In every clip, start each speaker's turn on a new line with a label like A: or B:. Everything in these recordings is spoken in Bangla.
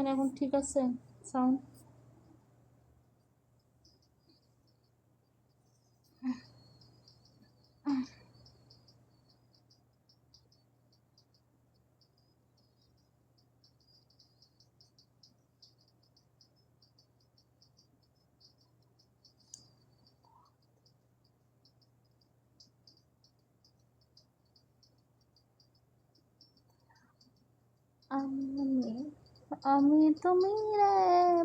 A: দেখেন এখন ঠিক আছে সাউন্ড? আমি আমি তুমি রে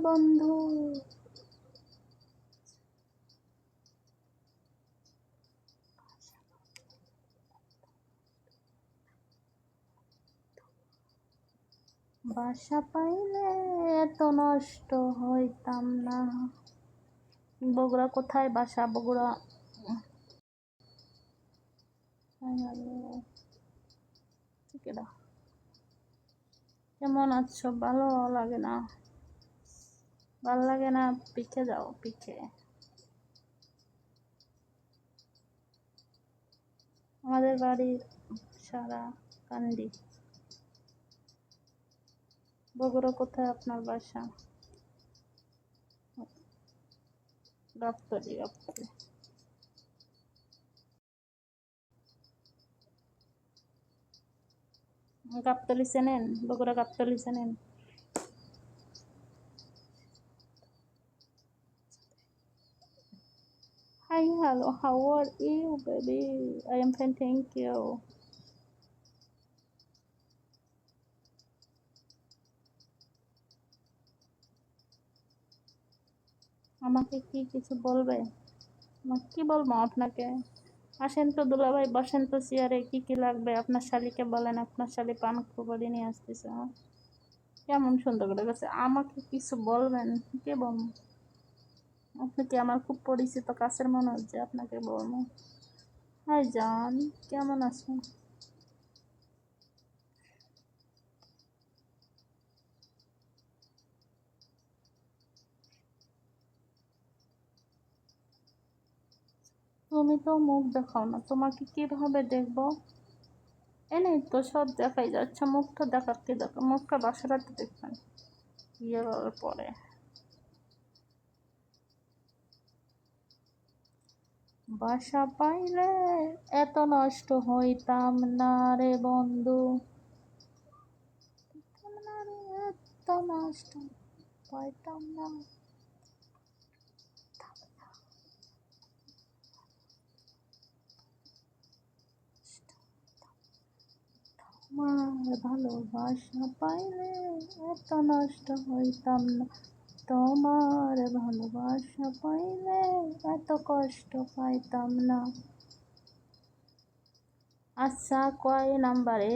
A: বন্ধু। বাসা পাইলে এত নষ্ট হইতাম না। বগুড়া কোথায় বাসা? বগুড়া। কেমন আছো? ভালো লাগে না? ভালো লাগে না? পিঠে যাও পিঠে। আমাদের বাড়ির সারা কান্দি। বগুড়া কোথায় আপনার বাসা? গাবতলী। গাবতলী গাবতলী চেনেন? বগুড়া গাবতলী চেনেন? Hi, hello, how are you, baby? I am fine, thank you. আমাকে কি কিছু বলবে? কি বলবো আপনাকে? আসেন তো দুলাভাই, বসেন তো চেয়ারে। কি কি লাগবে আপনার শালিকে বলেন, আপনার শালি পান খুবই নিয়ে আসতেছে। কেমন সুন্দর করে গেছে। আমাকে কিছু বলবেন? কে বলবো? আপনি কি আমার খুব পরিচিত কাছের মনে হচ্ছে আপনাকে বলবো? হাই জান, কেমন আছেন? তুমি তো মুখ দেখাও না, তোমাকে কিভাবে দেখবো? এনেই তো সব দেখাই যাচ্ছে, মুখটা দেখার কি দরকার? মুখটা বাসারাতে দেখবেন বিয়ে করার পরে। বাসা পাইলে এত নষ্ট হইতাম না রে বন্ধু। এত নষ্ট হইতাম না। তোমার ভালোবাসা পাইলে এত নষ্ট হইতাম না। তোমার ভালোবাসা পাইলে এত কষ্ট পাইতাম না। আচ্ছা, কয় নাম্বারে?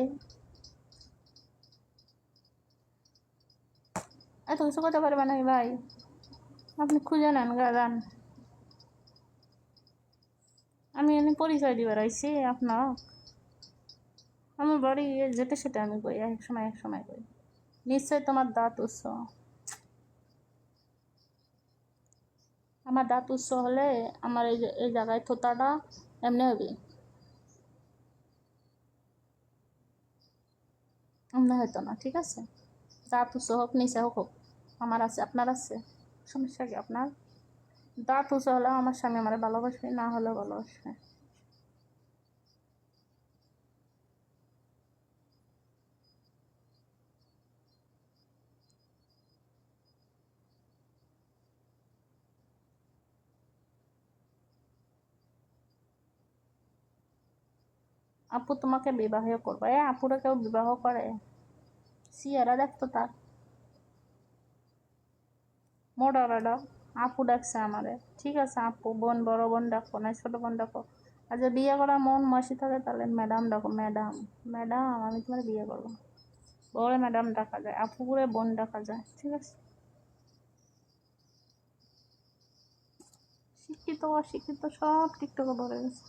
A: এত কিছু করতে পারবে না ভাই, আপনি খুঁজে নেন গান। আমি এনে পরিচয় দিবার আইছি আপনার। আমার বাড়ি যেতে সেটা আমি কই, এক সময় কই। নিশ্চয় তোমার দাঁত উৎস। আমার দাঁত উৎস হলে আমার এই জায়গায় থোতাটা এমনি হবে, এমনি হয়তো না। ঠিক আছে, দাঁত উৎস হোক নিচে হোক হোক, আমার আছে আপনার আছে, সমস্যা কি আপনার? দাঁত উৎস হলে আমার স্বামী আমার ভালোবাসবে, না হলেও ভালোবাসবে। আপু তোমাকে বিবাহ করবো? আপুরা কেউ বিবাহ করে? সিয়ারা দেখতো তার মোটাটা আপু ডাকছে আমারে। ঠিক আছে আপু, বোন, বড় বোন ডাকো না ছোট বোন ডাকো। আর যে বিয়ে করার মন মাসি থাকে তাহলে ম্যাডাম ডাকো। ম্যাডাম, ম্যাডাম আমি তোমার বিয়ে করবো। বড় ম্যাডাম ডাকা যায়, আপু করে বোন ডাকা যায়। ঠিক আছে, শিক্ষিত অশিক্ষিত সব টিকটকে ভরে গেছে।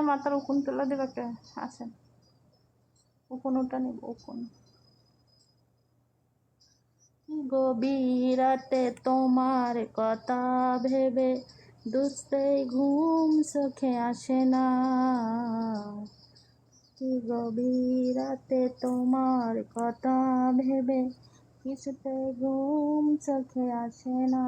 A: মাথার উকুন তুলে দেবে কে? আসেন, উকুন ওটা নিব, উকুন। গভীর রাতে তোমার কথা ভেবে দুসতে ঘুম চোখে আসে না। গভীর রাতে তোমার কথা ভেবে কিছুতে ঘুম চোখে আসে না।